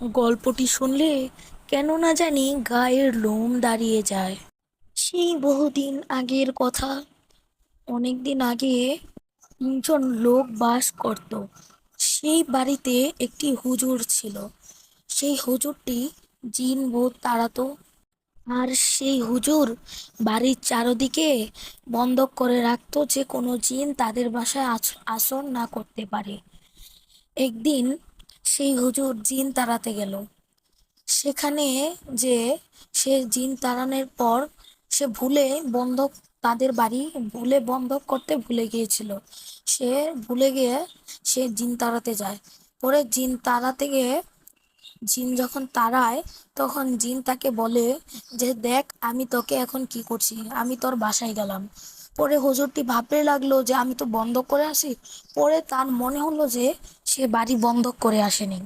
গল্পটি শুনলে কেন না জানি গায়ের লোম দাঁড়িয়ে যায়। সেই বহুদিন আগের কথা। অনেক দিন আগে তিনজন লোক বাস করত। সেই বাড়িতে একটি হুজুর ছিল। সেই হুজুরটি জিন ভূত তাড়াতো। আর সেই হুজুর বাড়ির চারদিকে বন্ধক করে রাখতো যে কোনো জিন তাদের বাসায় আসর না করতে পারে। একদিন সেই হুজুর জিন তাড়াতে গেল। সেখানে যে সে জিন তাড়ানোর পর সে ভুলে বন্ধক তাদের বাড়ি বন্ধক করতে ভুলে গিয়েছিল। সে ভুলে গিয়ে সে জিন তাড়াতে যায়। পরে জিন তাড়াতে গিয়ে জিন যখন তাড়ায় তখন জিন তাকে বলে যে দেখ আমি তোকে এখন কি করছি, আমি তোর বাসায় গেলাম। পরে হুজুরটি ভাবতে লাগলো যে আমি তো বন্ধক করে আসি। পরে তার মনে হলো যে সে বাড়ি বন্ধক করে আসেনি।